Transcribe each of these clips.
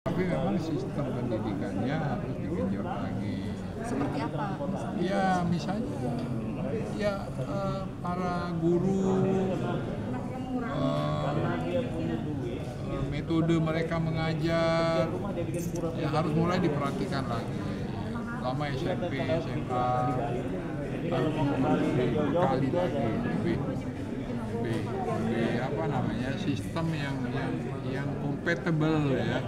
Tapi memang sistem pendidikannya harus digenjot lagi. Seperti apa? Ya misalnya ya para guru metode mereka mengajar ya harus mulai diperhatikan lagi. Lama SMP, SMA harus dibekali lagi lebih apa namanya sistem yang compatible ya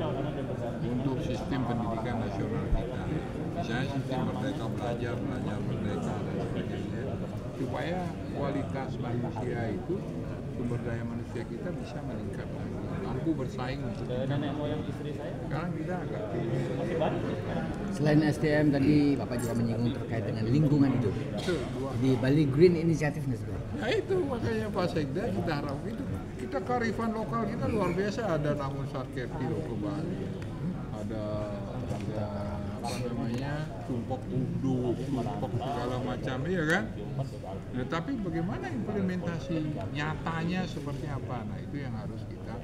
untuk sistem pendidikan nasional kita. Misalnya sistem merdeka belajar merdeka dan sebagainya, supaya kualitas manusia itu, sumber daya manusia kita bisa meningkat lagi, mampu bersaing untuk sekarang kita agak Selain SDM tadi Bapak juga menyinggung terkait dengan lingkungan hidup. Di Bali Green Initiative nih sebenarnya. Nah itu makanya Pak Sekda kita harap itu kita kearifan lokal kita luar biasa, ada namun Sarketi ke Bali, ada apa namanya tumpok uduk, tumpok segala macam ya kan. Nah tapi bagaimana implementasi nyatanya seperti apa? Nah itu yang harus kita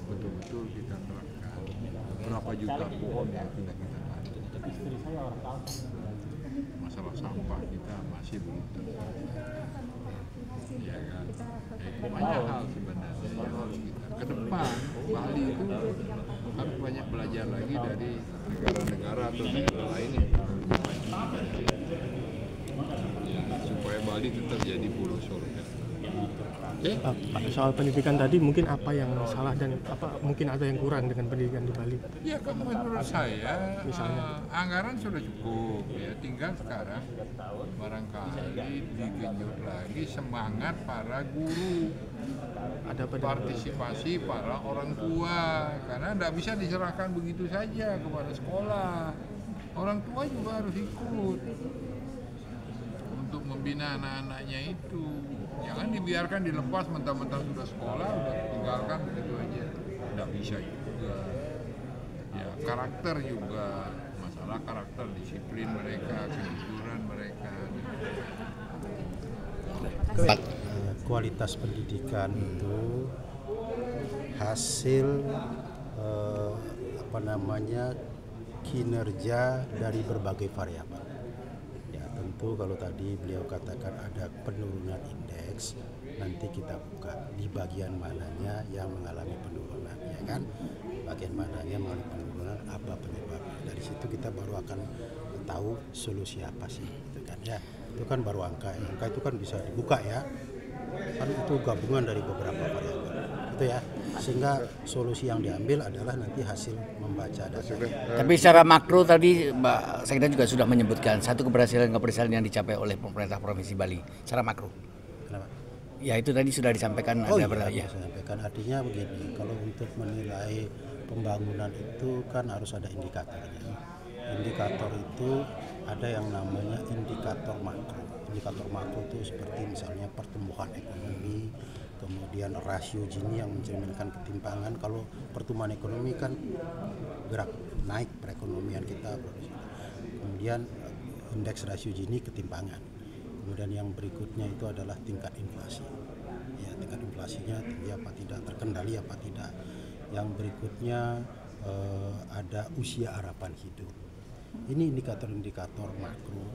betul-betul kita terapkan. Berapa juta pohon yang sudah kita tanam. Masalah sampah kita masih begitu. Ya kan, itu banyak hal sebenarnya yang harus kita ke depan. Bali itu harus banyak belajar lagi dari negara-negara atau negara lain ya, supaya Bali tetap jadi pulau surga. Okay? Pak, soal pendidikan tadi mungkin apa yang salah dan apa mungkin ada yang kurang dengan pendidikan di Bali? Ya kan menurut saya anggaran sudah cukup ya, tinggal sekarang barangkali digenjot lagi semangat para guru, ada partisipasi para orang tua, karena tidak bisa diserahkan begitu saja kepada sekolah. Orang tua juga harus ikut untuk membina anak-anaknya itu. Jangan dibiarkan dilepas mentah-mentah sudah sekolah, udah tinggalkan begitu aja. Tidak bisa juga. Ya, karakter juga, masalah karakter, disiplin mereka, kejujuran mereka. Kualitas pendidikan itu hasil kinerja dari berbagai variabel. Ya tentu kalau tadi beliau katakan ada penurunan indeks, nanti kita buka di bagian mananya yang mengalami penurunan, ya kan? Bagian mananya mengalami penurunan, apa penyebabnya? Dari situ kita baru akan tahu solusi apa sih, gitu kan? Ya itu kan baru angka itu kan bisa dibuka ya. Kan itu gabungan dari beberapa variabel itu ya, sehingga solusi yang diambil adalah nanti hasil membaca data. Tapi secara makro tadi Mbak Sekda juga sudah menyebutkan satu keberhasilan yang dicapai oleh pemerintah Provinsi Bali secara makro. Kenapa? Ya itu tadi sudah disampaikan. Saya sampaikan, artinya begini, kalau untuk menilai pembangunan itu kan harus ada indikatornya. Indikator itu ada yang namanya indikator makro. Indikator makro itu seperti misalnya pertumbuhan ekonomi, kemudian rasio Gini yang mencerminkan ketimpangan. Kalau pertumbuhan ekonomi kan gerak naik perekonomian kita, kemudian indeks rasio Gini ketimpangan. Kemudian yang berikutnya itu adalah tingkat inflasi. Ya, tingkat inflasinya tinggi apa tidak, terkendali apa tidak. Yang berikutnya ada usia harapan hidup. Ini indikator-indikator makro.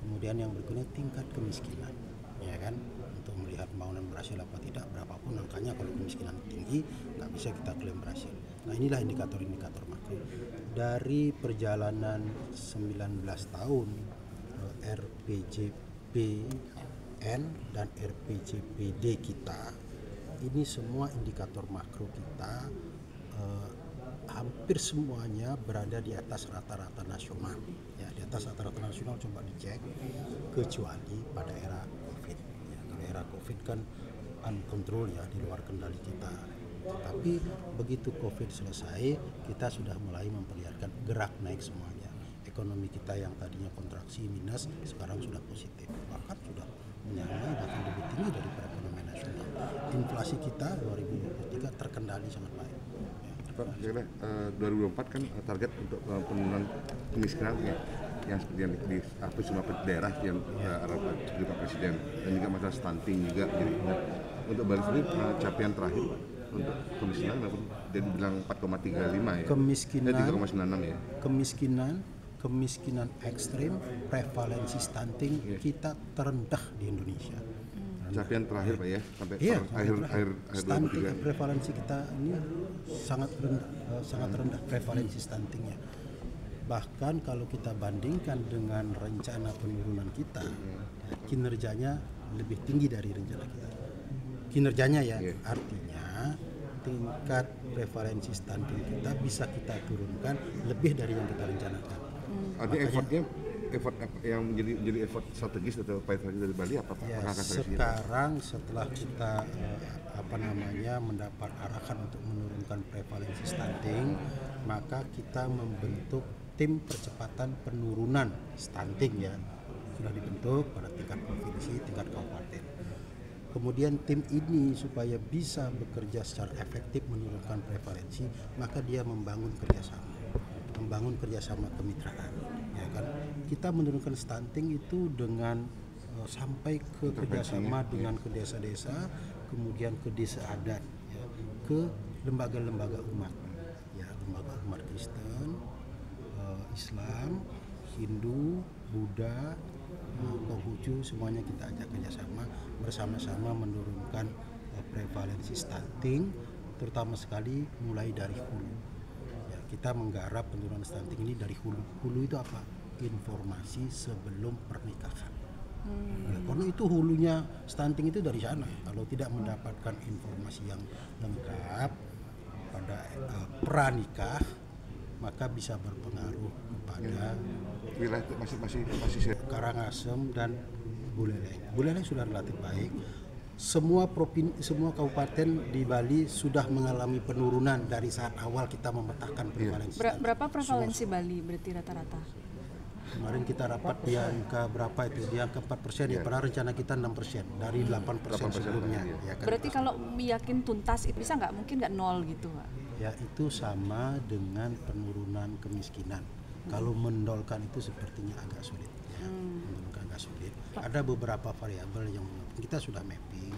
Kemudian yang berikutnya tingkat kemiskinan, ya kan? Untuk melihat pembangunan berhasil apa tidak, berapapun angkanya, kalau kemiskinan tinggi nggak bisa kita klaim berhasil. Nah inilah indikator-indikator makro. Dari perjalanan 19 tahun RPJPN dan RPJPD kita, ini semua indikator makro kita hampir semuanya berada di atas rata-rata nasional. Ya, di atas rata-rata nasional coba dicek, kecuali pada era COVID. Ya, kalau era COVID kan uncontrol ya, di luar kendali kita. Tapi begitu COVID selesai, kita sudah mulai memperlihatkan gerak naik semuanya. Ekonomi kita yang tadinya kontraksi minus, sekarang sudah positif. Bahkan sudah menyamai bahkan lebih tinggi dari perekonomian nasional. Inflasi kita 2023 terkendali sangat baik. Pak, 2024 kan target untuk penurunan kemiskinan ya, yang seperti yang di hampir semua daerah yang harapan juga Presiden, dan juga masalah stunting juga. Jadi untuk Bali sendiri capaian terakhir untuk kemiskinan dia bilang 4,35 ya. Kemiskinan 3,96 ya. Kemiskinan ekstrim, prevalensi stunting kita terendah di Indonesia. Capaian terakhir Pak ya, sampai akhir stunting 2023. prevalensi kita ini sangat rendah prevalensi stuntingnya. Bahkan kalau kita bandingkan dengan rencana penurunan kita, kinerjanya lebih tinggi dari rencana kita. Kinerjanya ya, artinya tingkat prevalensi stunting kita bisa kita turunkan lebih dari yang kita rencanakan. Artinya effort yang menjadi effort strategis atau upaya strategis dari Bali apa Pak? Ya, sekarang setelah kita mendapat arahan untuk menurunkan prevalensi stunting, maka kita membentuk tim percepatan penurunan stunting ya, sudah dibentuk pada tingkat provinsi, tingkat kabupaten. Kemudian tim ini supaya bisa bekerja secara efektif menurunkan prevalensi, maka dia membangun kerjasama kemitraan. Ya kan, kita menurunkan stunting itu dengan sampai ke kerjasama dengan ke desa-desa, kemudian ke desa adat, ya, ke lembaga-lembaga umat, ya, lembaga umat Kristen, Islam, Hindu, Buddha, Konghucu, semuanya kita ajak kerjasama bersama-sama menurunkan prevalensi stunting, terutama sekali mulai dari hulu. Ya, kita menggarap penurunan stunting ini dari hulu. Hulu itu apa? Informasi sebelum pernikahan. Karena itu hulunya stunting itu dari sana. Kalau tidak mendapatkan informasi yang lengkap pada pranikah, maka bisa berpengaruh kepada wilayah masih Karangasem dan Buleleng. Buleleng sudah relatif baik. Semua kabupaten di Bali sudah mengalami penurunan dari saat awal kita memetakan prevalensi. Berapa prevalensi Bali berarti rata-rata? Kemarin kita rapat di angka berapa itu? Di angka 4% ya. Padahal rencana kita 6% dari 8% sebelumnya. Ya kan? Berarti kalau yakin tuntas itu bisa nggak? Mungkin nggak 0 gitu Pak? Ya itu sama dengan penurunan kemiskinan. Kalau mendolkan itu sepertinya agak sulit. Ya. Menurunkan agak sulit. Ada beberapa variabel yang kita sudah mapping.